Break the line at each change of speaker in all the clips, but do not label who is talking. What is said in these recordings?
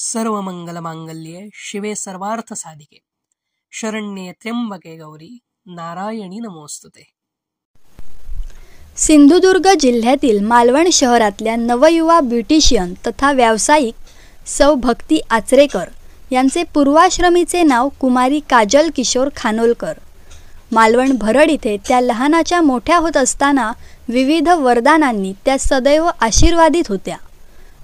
सर्वमंगलमांगल्ये शिवे सर्वार्थ साधिके शरण्ये त्र्यंबके गौरी नारायणी नमोस्तुते.
सिंधुदुर्ग जिल्ह्यातील मालवण शहरातल्या नवयुवा ब्युटिशियन तथा व्यावसायिक सौ भक्ती आचरेकर यांचे पूर्वाश्रमीचे नाव कुमारी काजल किशोर खानोलकर. मालवण भरड इथे त्या लहानाच्या मोठ्या होत असताना विविध वरदानांनी त्या सदैव आशीर्वादित होत्या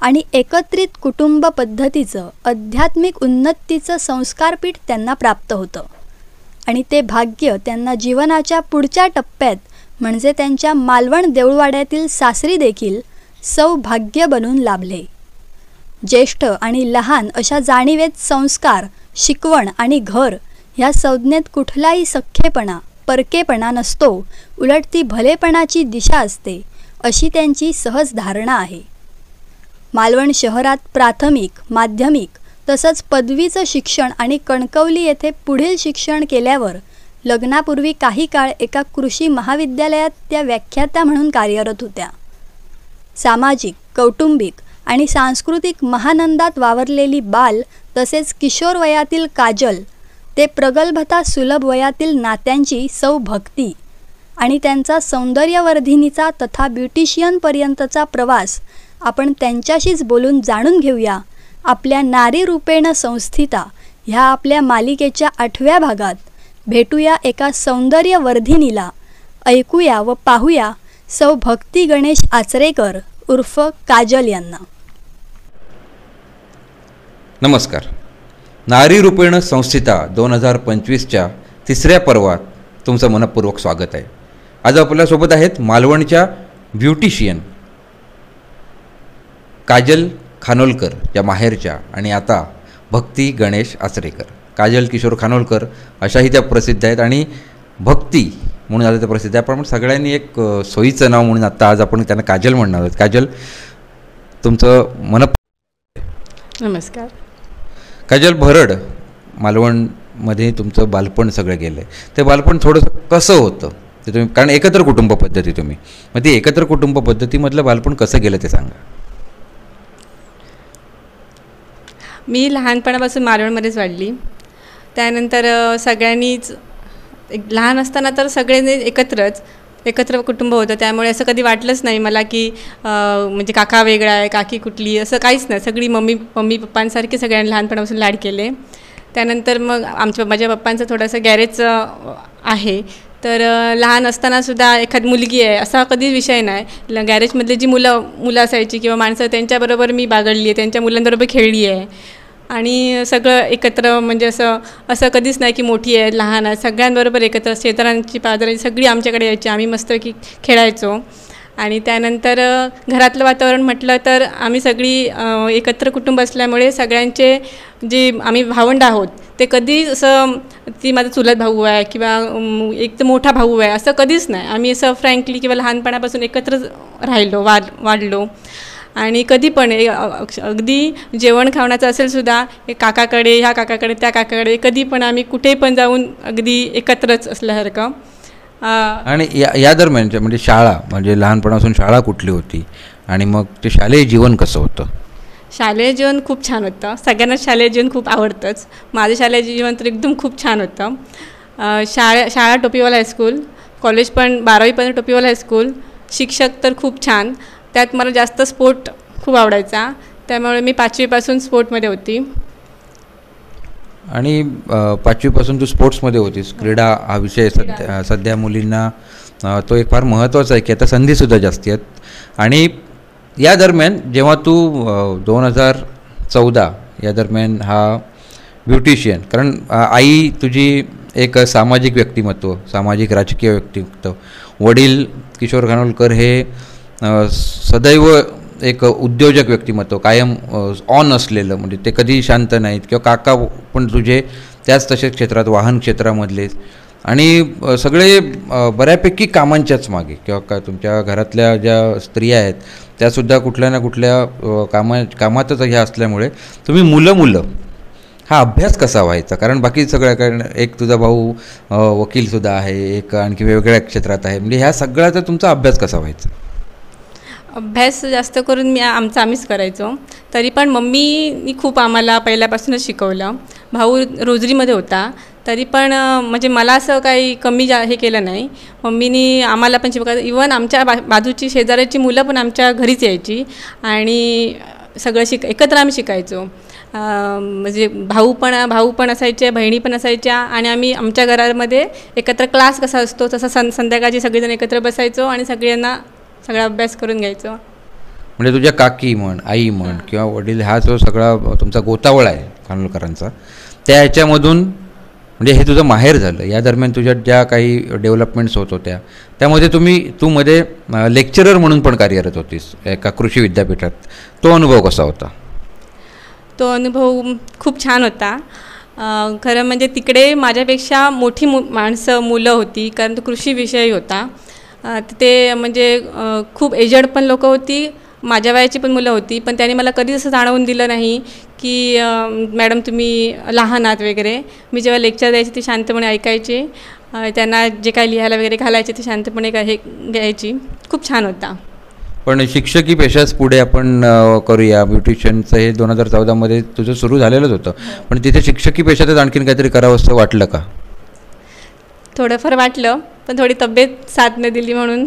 आणि एकत्रित कुटुंब पद्धतीचं आध्यात्मिक उन्नतीचं संस्कारपीठ त्यांना प्राप्त होतं आणि ते भाग्य त्यांना जीवनाच्या पुढच्या टप्प्यात म्हणजे त्यांच्या मालवण देऊळवाड्यातील सासरी देखील सौभाग्य बनून लाभले. ज्येष्ठ आणि लहान अशा जाणीवेत संस्कार, शिकवण आणि घर ह्या संज्ञेत कुठलाही सख्खेपणा, परकेपणा नसतो, उलट ती भलेपणाची दिशा असते अशी त्यांची सहज धारणा आहे. मालवण शहरात प्राथमिक, माध्यमिक तसंच पदवीचं शिक्षण आणि कणकवली येथे पुढील शिक्षण केल्यावर लग्नापूर्वी काही काळ एका कृषी महाविद्यालयात त्या व्याख्याता म्हणून कार्यरत होत्या. सामाजिक, कौटुंबिक आणि सांस्कृतिक महानंदात वावरलेली बाल तसेच किशोर वयातील काजल ते प्रगल्भता सुलभ वयातील नात्यांची सौभक्ती आणि त्यांचा सौंदर्यवर्धिनीचा तथा ब्युटिशियनपर्यंतचा प्रवास आपण त्यांच्याशीच बोलून जाणून घेऊया. आपल्या नारी रूपेण संस्थिता ह्या आपल्या मालिकेच्या 8व्या भागात भेटूया एका सौंदर्यवर्धिनीला. ऐकूया व पाहूया सौ भक्ती गणेश आचरेकर उर्फ काजल यांना.
नमस्कार. नारी रूपेण संस्थिता 2025च्या 3ऱ्या पर्वात तुमचं मनपूर्वक स्वागत आहे. आज आपल्यासोबत आहेत मालवणच्या ब्युटिशियन काजल खानोलकर या माहेरच्या आणि आता भक्ती गणेश आचरेकर. काजल किशोर खानोलकर अशाही त्या प्रसिद्ध आहेत आणि भक्ती म्हणून आता त्या प्रसिद्ध आहे. पण सगळ्यांनी एक सोयीचं नाव म्हणून आता आज आपण त्यांना काजल म्हणणार आहोत. काजल, तुमचं
नमस्कार.
काजल, भरड मालवणमध्ये तुमचं बालपण सगळं गेलं आहे. ते बालपण थोडंसं कसं होतं ते तुम्ही, कारण एकत्र कुटुंब पद्धती तुम्ही, मग ती एकत्र कुटुंब पद्धतीमधलं बालपण कसं गेलं ते सांगा.
मी लहानपणापासून मालवणमध्येच वाढली. त्यानंतर सगळ्यांनीच लहान असताना तर सगळे एकत्र कुटुंब होतं. त्यामुळे असं कधी वाटलंच नाही मला की म्हणजे काका वेगळा आहे, काकी कुठली, असं काहीच नाही. सगळी मम्मी पप्पांसारखे सगळ्यांनी लहानपणापासून लाड केले. त्यानंतर मग माझ्या पप्पांचं थोडंसं गॅरेजचं आहे. तर लहान असतानासुद्धा एखादी मुलगी आहे असा कधीच विषय नाही. गॅरेजमधली जी मुलं असायची किंवा माणसं त्यांच्याबरोबर मी बागडली आहे, त्यांच्या मुलांबरोबर खेळली आहे आणि सगळं एकत्र, म्हणजे असं कधीच नाही की मोठी आहे लहान आहे, सगळ्यांबरोबर एकत्र. शेजाऱ्यांची पाजारी सगळी आमच्याकडे यायची, आम्ही मस्तपैकी खेळायचो. आणि त्यानंतर घरातलं वातावरण म्हटलं तर आम्ही सगळी एकत्र कुटुंब असल्यामुळे सगळ्यांचे जे आम्ही भावंड आहोत ते कधी असं ती माझा चुलत भाऊ आहे किंवा एक तर मोठा भाऊ आहे असं कधीच नाही. आम्ही असं फ्रँकली किंवा लहानपणापासून एकत्र राहिलो, वाढलो. आणि कधी पण अगदी जेवण खावण्याचं असेल सुद्धा काकाकडे, ह्या काकाकडे, त्या काकाकडे, कधी पण आम्ही कुठे पण जाऊन अगदी एकत्रच असल्यासारखं.
आणि या दरम्यानच्या म्हणजे शाळा, म्हणजे लहानपणापासून शाळा कुठली होती आणि मग ते शालेय जीवन कसं होतं?
शालेय जीवन खूप छान होतं. सगळ्यांनाच शालेय जीवन खूप आवडतंच. माझं शालेय जीवन तर एकदम खूप छान होतं. शाळा टोपीवाला हायस्कूल, कॉलेज पण 12वीपर्यंत टोपीवाला हायस्कूल. शिक्षक तर खूप छान. त्यात मला जास्त स्पोर्ट खूप आवडायचा, त्यामुळे मी 5वीपासून स्पोर्टमध्ये होती.
आणि 5वीपासून तू स्पोर्ट्समध्ये होतीस. क्रीडा हा विषय सध्या मुलींना तो एक फार महत्त्वाचा आहे की आता संधीसुद्धा जास्ती आहेत. आणि या दरम्यान जेव्हा तू 2014 या दरम्यान हा ब्युटिशियन, कारण आई तुझी एक सामाजिक व्यक्तिमत्व, सामाजिक राजकीय व्यक्तिमत्व, वडील किशोर खानोलकर हे सदैव एक उद्योजक व्यक्तिमत्व, कायम ऑन असलेलं, म्हणजे ते कधी शांत नाहीत. किंवा काका पण तुझे त्याच तसेच क्षेत्रात, वाहन क्षेत्रामधलेच, आणि सगळे बऱ्यापैकी कामांच्याच मागे, किंवा तुमच्या घरातल्या ज्या स्त्रिया आहेत त्यासुद्धा कुठल्या ना कुठल्या कामातच ह्या असल्यामुळे तुम्ही मुलं हा अभ्यास कसा व्हायचा? कारण बाकी सगळ्या, कारण एक तुझा भाऊ वकीलसुद्धा आहे, एक आणखी वेगवेगळ्या क्षेत्रात आहे, म्हणजे ह्या सगळ्याचा तुमचा अभ्यास कसा व्हायचा?
अभ्यास जास्त करून आम्हीच करायचो. तरी पण मम्मीनी खूप आम्हाला पहिल्यापासूनच शिकवलं. भाऊ रोजरीमध्ये होता तरी पण म्हणजे मला असं काही कमी हे केलं नाही. मम्मीनी आम्हाला पण शिकवलं. इवन आमच्या बाजूची शेजाऱ्याची मुलं पण आमच्या घरीच यायची आणि सगळं एकत्र आम्ही शिकायचो. म्हणजे भाऊ पण असायचे, बहिणी पण असायच्या आणि आम्ही आमच्या घरामध्ये एकत्र क्लास कसा असतो तसा संध्याकाळची सगळेजण एकत्र बसायचो आणि सगळ्यांना सगळा अभ्यास करून घ्यायचो.
म्हणजे तुझ्या काकी म्हण, आई म्हण किंवा वडील, हा जो सगळा तुमचा गोतावळा आहे खानोलकरांचा, त्या ह्याच्यामधून म्हणजे हे तुझं माहेर झालं. या दरम्यान तुझ्या ज्या काही डेव्हलपमेंट्स होत होत्या त्यामध्ये तू मध्ये लेक्चरर म्हणून पण कार्यरत होतीस एका कृषी विद्यापीठात. तो अनुभव कसा होता?
तो अनुभव खूप छान होता. खरं म्हणजे तिकडे माझ्यापेक्षा मोठी मुलं होती कारण तो कृषी विषय होता. तिथे म्हणजे खूप एजड पण लोकं होती, माझ्या वयाची पण मुलं होती. पण त्यांनी मला कधीच असं जाणवून दिलं नाही की मॅडम तुम्ही लहान आहात वगैरे. मी जेव्हा लेक्चर द्यायची ते शांतपणे ऐकायचे. त्यांना जे काय लिहायला वगैरे घालायचे ते शांतपणे हे घ्यायची. खूप छान होता.
पण शिक्षकी पेशाच पुढे आपण करूया. ब्युटिशियनचं हे 2014मध्ये तुझं सुरू झालेलंच होतं, पण तिथे शिक्षकी पेशातच आणखीन काहीतरी करावं असं वाटलं का?
थोडंफार वाटलं, पण थोडी तब्येत साथ नाही दिली म्हणून.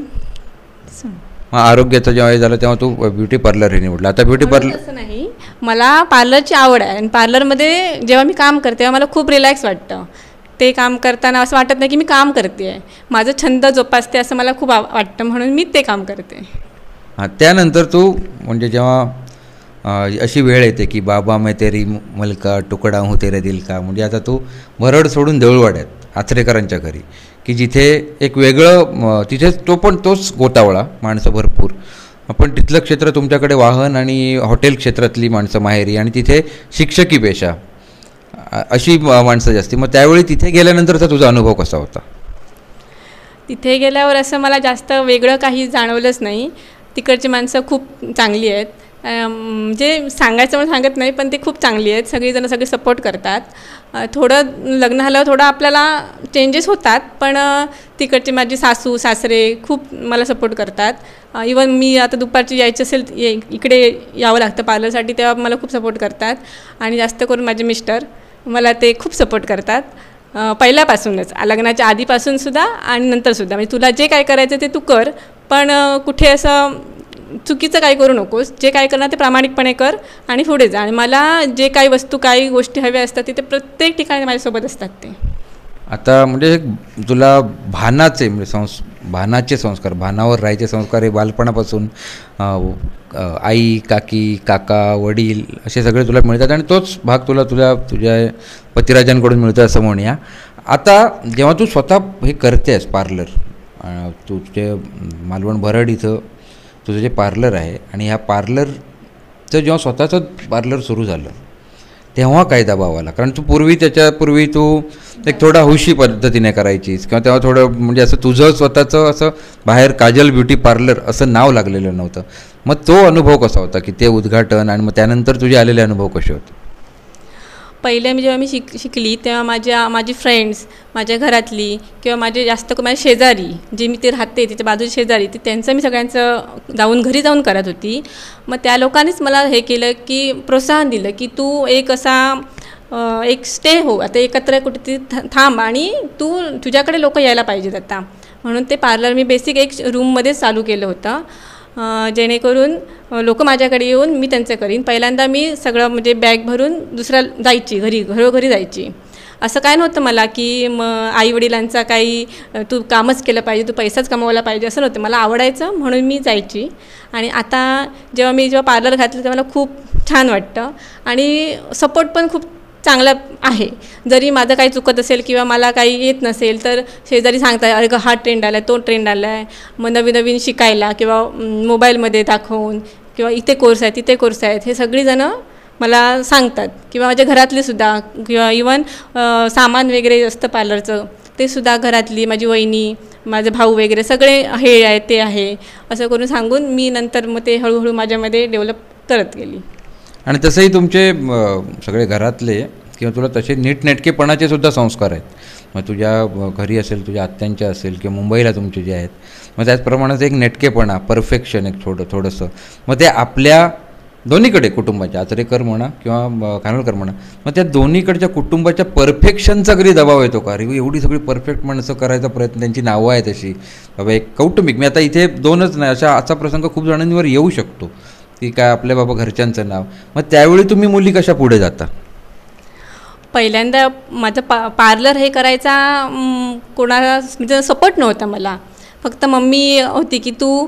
आरोग्याचं जेव्हा झालं तेव्हा तू ब्युटी पार्लर हे निवडलं. आता ब्युटी पार्लर
असं नाही, मला पार्लरची आवड आहे आणि पार्लरमध्ये जेव्हा मी काम करते तेव्हा मला खूप रिलॅक्स वाटतं. ते काम करताना असं वाटत नाही की मी काम करते आहे, माझं छंद जोपासते असं मला खूप वाटतं, म्हणून मी ते काम करते.
हां, त्यानंतर तू म्हणजे जेव्हा अशी वेळ येते की बाबा मैं तेरी मलका तुकडा हूँ तेरे दिल का, म्हणजे आता तू भरड सोडून देऊळवाड्यात आचरेकरांच्या घरी, की जिथे एक वेगळं तिथे तोच गोतावळा, माणसं भरपूर, पण तिथलं क्षेत्र तुमच्याकडे वाहन आणि हॉटेल क्षेत्रातली माणसं माहेरी आणि तिथे शिक्षकी पेशा अशी माणसं जास्ती. मग त्यावेळी तिथे गेल्यानंतरचा तुझा अनुभव कसा होता?
तिथे गेल्यावर असं मला जास्त वेगळं काही जाणवलंच नाही. तिकडची माणसं खूप चांगली आहेत. म्हणजे सांगायचं म्हणून सांगत नाही, पण ते खूप चांगली आहेत. सगळेजण सगळे सपोर्ट करतात. थोडं लग्न झाल्यावर थोडं आपल्याला चेंजेस होतात, पण तिकडचे माझी सासू सासरे खूप मला सपोर्ट करतात. इवन मी आता दुपारची यायची असेल इकडे यावं लागतं पार्लरसाठी, तेव्हा मला खूप सपोर्ट करतात. आणि जास्त करून माझे मिस्टर मला ते खूप सपोर्ट करतात पहिल्यापासूनच, लग्नाच्या आधीपासूनसुद्धा आणि नंतरसुद्धा. म्हणजे तुला जे काय करायचं ते तू कर, पण कुठे असं चुकीचं काही करू नकोस. जे काय करणार ते प्रामाणिकपणे कर आणि पुढे जा. आणि मला जे काही वस्तू काही गोष्टी हव्या असतात ते प्रत्येक ठिकाणी माझ्यासोबत असतात. ते
आता म्हणजे तुला भानाचे म्हणजे भानाचे संस्कार, भानावर राहायचे संस्कार हे बालपणापासून आई, काकी, काका, वडील असे सगळे तुला मिळतात आणि तोच भाग तुझ्या पतिराजांकडून मिळतो असं म्हणूया. आता जेव्हा तू स्वतः हे करतेस पार्लर, तुझे मालवण भरड इथं तुझं जे पार्लर आहे आणि ह्या पार्लरचं जेव्हा स्वतःचं पार्लर सुरू झालं तेव्हा काय दबाव आला? कारण त्याच्यापूर्वी तू एक थोडा हौशी पद्धतीने करायचीस किंवा तेव्हा थोडं म्हणजे असं तुझं स्वतःचं असं बाहेर काजल ब्युटी पार्लर असं नाव लागलेलं नव्हतं. मग तो अनुभव कसा होता की ते उद्घाटन आणि मग त्यानंतर तुझे आलेले अनुभव कसे होते?
पहिले जेव्हा मी शिकली तेव्हा माझी फ्रेंड्स, माझ्या घरातली किंवा माझे शेजारी जे मी ते राहते तिच्या बाजूच्या शेजारी त्यांचं मी सगळ्यांचं घरी जाऊन करत होती. मग त्या लोकांनीच मला हे केलं की प्रोत्साहन दिलं की तू एक एक स्टे हो, आता एकत्र कुठेतरी थांब आणि तुझ्याकडे लोक यायला पाहिजेत आता. म्हणून ते पार्लर मी बेसिक एक रूममध्येच चालू केलं होतं, जेणेकरून लोक माझ्याकडे येऊन मी त्यांचं करीन. पहिल्यांदा मी सगळं म्हणजे बॅग भरून जायची घरोघरी जायची. असं काय नव्हतं मला की मग आईवडिलांचा काही तू कामच केलं पाहिजे, तू पैसाच कमवला पाहिजे असं नव्हतं. मला आवडायचं म्हणून मी जायची. आणि आता जेव्हा पार्लर घातलं तेव्हा मला खूप छान वाटतं आणि सपोर्ट पण खूप चांगला आहे. जरी माझं काही चुकत असेल किंवा मला काही येत नसेल तर शेजारी सांगतात, अरे हा ट्रेंड आला आहे, तो ट्रेंड आला आहे. मग नवीन शिकायला किंवा मोबाईलमध्ये दाखवून किंवा इथे कोर्स आहे तिथे कोर्स आहेत हे सगळीजणं मला सांगतात. किंवा माझ्या घरातलीसुद्धा किंवा इवन सामान वगैरे असतं पार्लरचं ते सुद्धा घरातली माझी वहिनी, माझे भाऊ वगैरे सगळे हे आहे ते आहे असं करून सांगून मी नंतर मग ते हळूहळू माझ्यामध्ये डेव्हलप करत गेली.
आणि तसंही तुमचे सगळे घरातले किंवा तुला तसे नीटनेटकेपणाचे सुद्धा संस्कार आहेत. मग तुझ्या घरी असेल, तुझ्या आत्यांच्या असेल किंवा मुंबईला तुमचे जे आहेत, मग त्याचप्रमाणेच एक नेटकेपणा, परफेक्शन एक थोडंसं, मग ते आपल्या दोन्हीकडे कुटुंबाच्या, आचरेकर म्हणा किंवा खानोलकर म्हणा, मग त्या दोन्हीकडच्या कुटुंबाच्या परफेक्शनचा कधी दबाव येतो का? अरे एवढी सगळी परफेक्ट माणसं करायचा प्रयत्न, त्यांची नावं आहेत अशी, बाबा एक कौटुंबिक, मी आता इथे दोनच नाही, असा प्रसंग खूप जणांवर येऊ शकतो की काय आपल्या बाबा घरच्यांचं नाव, मग त्यावेळी तुम्ही मुली कशा पुढे जाता?
पहिल्यांदा माझं पार्लर हे करायचा कोणाला म्हणजे सपोर्ट नव्हता मला. फक्त मम्मी होती की तू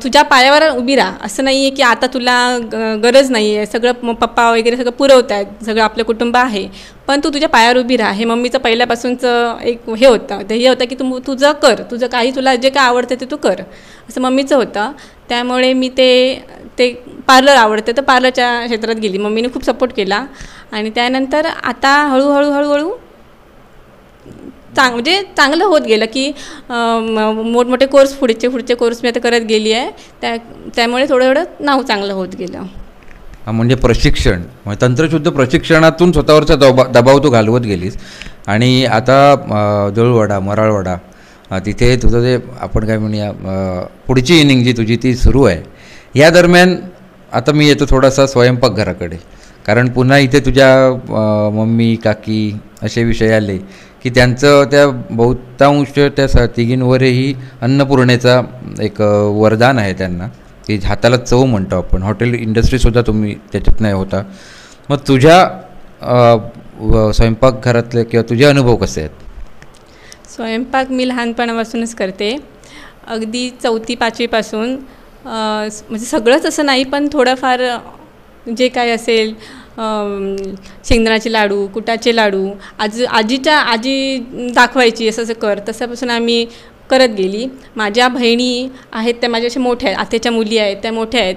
तुझ्या पायावर उभी राहा, असं नाही आहे की आता तुला गरज नाही आहे, सगळं पप्पा वगैरे सगळं पुरवत आहेत, सगळं आपलं कुटुंब आहे, पण तू तुझ्या पायावर उभी राहा. हे मम्मीचं पहिल्यापासूनचं एक हे होतं की तुझं कर, तुझं काही तुला जे काय आवडतं ते तू कर, असं मम्मीचं होतं. त्यामुळे मी ते पार्लर आवडतं तर पार्लरच्या क्षेत्रात गेली. मम्मीने खूप सपोर्ट केला आणि त्यानंतर आता हळूहळू म्हणजे चांगलं होत गेलं की मोठमोठे कोर्स पुढचे कोर्स मी आता करत गेली आहे, त्यामुळे थोडं नाव चांगलं होत गेलं.
म्हणजे प्रशिक्षण, तंत्रशुद्ध प्रशिक्षणातून स्वतःवरचा दबाव तू घालवत गेलीस. आणि आता जळूवाडा, मराळवाडा, तिथे तुझं जे आपण काय म्हणूया पुढची इनिंग जी तुझी ती सुरू आहे, या दरम्यान आता मी येतो थोडासा स्वयंपाकघराकडे, कारण पुन्हा इथे तुझ्या मम्मी काकी असे विषय आले की त्यांचं त्या बहुतांश त्या तिघींवरही अन्नपूर्णेचा एक वरदान आहे त्यांना, की हाताला चव म्हणतो आपण. हॉटेल इंडस्ट्रीसुद्धा तुम्ही त्याच्यात नाही होता. मग तुझ्या स्वयंपाकघरातले किंवा तुझे अनुभव कसे आहेत?
स्वयंपाक मी लहानपणापासूनच करते, अगदी 4वी-5वीपासून. म्हणजे सगळंच असं नाही, पण थोडंफार जे काय असेल, शेंगदाण्याचे लाडू, कुटाचे लाडू, आजी दाखवायची असं कर, तसापासून आम्ही करत गेली. माझ्या बहिणी आहेत त्या माझ्या अशा मोठ्या आहेत, आत्याच्या मुली आहेत त्या मोठ्या आहेत,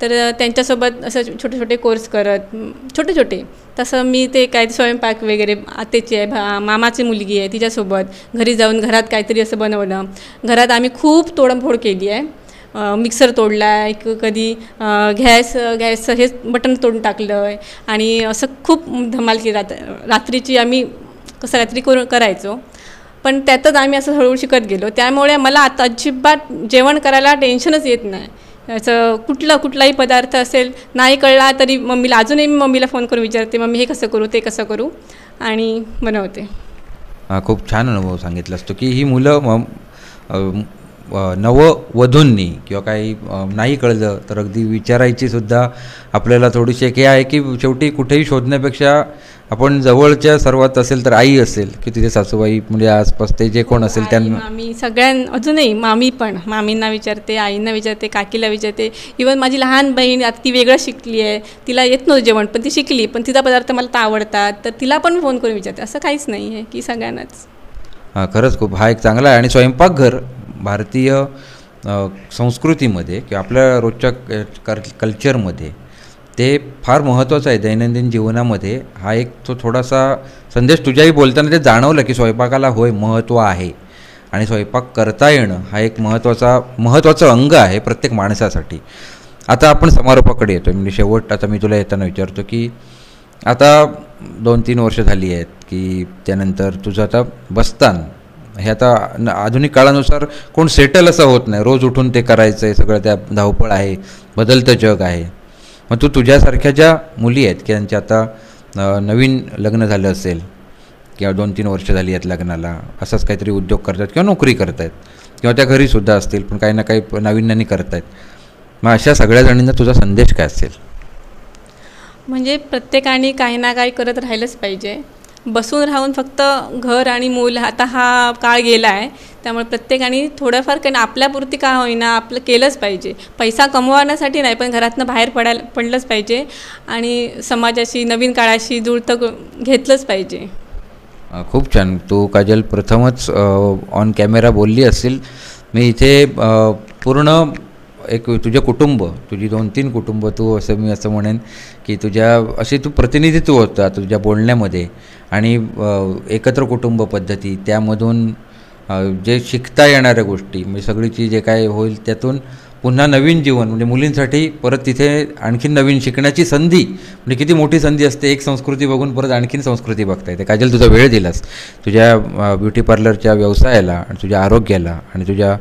तर त्यांच्यासोबत असं छोटे कोर्स करत छोटे तसं मी ते काय स्वयंपाक वगैरे, आत्याची आहे, मामाची मुलगी आहे तिच्यासोबत घरी जाऊन घरात काहीतरी असं बनवलं. घरात आम्ही खूप तोडमफोड केली आहे. मिक्सर तोडला आहे, कधी गॅसचं हे बटन तोडून टाकलं आहे आणि असं खूप धमाल केली. रात्रीची आम्ही कसं रात्री करायचो, पण त्यातच आम्ही असं हळूहळू शिकत गेलो. त्यामुळे मला आता अजिबात जेवण करायला टेन्शनच येत नाही. असं कुठलाही पदार्थ असेल नाही कळला तरी मम्मीला, अजूनही मी मम्मीला फोन करून विचारते, मम्मी हे कसं करू ते कसं करू, आणि बनवते.
खूप छान अनुभव सांगितला असतो की ही मुलं नववधूंनी किंवा काही नाही कळलं तर अगदी विचारायची सुद्धा आपल्याला थोडीशी एक हे आहे की शेवटी कुठेही शोधण्यापेक्षा आपण जवळच्या सर्वात असेल तर आई असेल की तिथे सासूबाई, म्हणजे आसपास ते जे कोण असेल त्यांना,
मामी, अजूनही मामींना विचारते, आईंना विचारते, काकीला विचारते. इवन माझी लहान बहीण आता ती वेगळं शिकली आहे, तिला येत नव्हतं जेवण पण ती शिकली, पण तिचा पदार्थ मला तर आवडतात, तर तिला पण फोन करून विचारते. असं काहीच नाही आहे की सगळ्यांनाच.
खरंच खूप हा एक चांगला आहे. आणि स्वयंपाकघर भारतीय संस्कृतीमध्ये किंवा आपल्या रोजच्या कल्चरमध्ये ते फार महत्त्वाचं आहे. दैनंदिन जीवनामध्ये हा एक तो थोडासा संदेश तुझ्याही बोलताना ते जाणवलं की स्वयंपाकाला होय महत्त्व आहे आणि स्वयंपाक करता येणं हा एक महत्त्वाचं अंग आहे प्रत्येक माणसासाठी. आता आपण समारोपाकडे येतो, म्हणजे शेवट आता मी तुला येताना विचारतो की आता 2-3 वर्ष झाली आहेत की त्यानंतर तुझं आता बस्तान हे आता आधुनिक काळानुसार कोण सेटल असं होत नाही, रोज उठून ते करायचं आहे, सगळं त्या धावपळ आहे, बदलतं जग आहे. मग तुझ्यासारख्या ज्या मुली आहेत की त्यांच्या आता नवीन लग्न झालं असेल किंवा 2-3 वर्ष झाली आहेत लग्नाला, असंच काहीतरी उद्योग करतात किंवा नोकरी करत आहेत किंवा त्या घरीसुद्धा असतील पण काही ना काही नाविन्याने करत आहेत, मग अशा सगळ्या जणींना तुझा संदेश काय असेल?
म्हणजे प्रत्येकाने काही ना काही करत राहिलंच पाहिजे. बसून राहून फक्त घर आणि मूल, आता हा काळ गेला आहे, त्यामुळे प्रत्येकाने थोडंफार काही आपल्यापुरती का होईना आपलं केलंच पाहिजे. पैसा कमवण्यासाठी नाही, पण घरातनं बाहेर पडलंच पाहिजे आणि समाजाशी, नवीन काळाशी जुळतं घेतलंच पाहिजे.
खूप छान. तू काजल प्रथमच ऑन कॅमेरा बोलली असेल. मी इथे पूर्ण एक तुझे कुटुंब, तुझी 2-3 कुटुंब, तू असं मी असं म्हणेन की तुझ्या असे तू प्रतिनिधित्व होतं तुझ्या बोलण्यामध्ये, आणि एकत्र कुटुंब पद्धती, त्यामधून जे शिकता येणाऱ्या गोष्टी, म्हणजे सगळीची जे काय होईल त्यातून पुन्हा नवीन जीवन म्हणजे मुलींसाठी परत तिथे आणखीन नवीन शिकण्याची संधी, म्हणजे किती मोठी संधी असते. एक संस्कृती बघून परत आणखीन संस्कृती बघता येते. काजल, तुझा वेळ दिलास तुझ्या ब्युटी पार्लरच्या व्यवसायाला आणि तुझ्या आरोग्याला आणि तुझ्या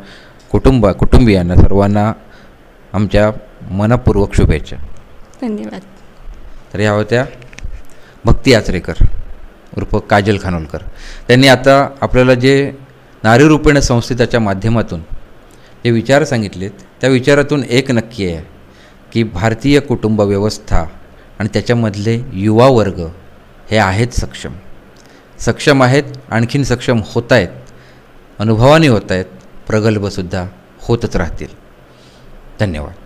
कुटुंबियांना सर्वांना आमच्या मनपूर्वक शुभेच्छा.
धन्यवाद.
तर ह्या होत्या भक्ती आचरेकर उर्फ काजल खानोलकर. त्यांनी आता आपल्याला जे नारीरूपेण संस्थिताच्या माध्यमातून जे विचार सांगितलेत त्या विचारातून एक नक्की आहे की भारतीय कुटुंब व्यवस्था आणि त्याच्यामधले युवा वर्ग हे आहेत सक्षम आहेत, आणखीन सक्षम होत आहेत, अनुभवाने होत आहेत, प्रगल्भसुद्धा होतच राहतील. धन्यवाद.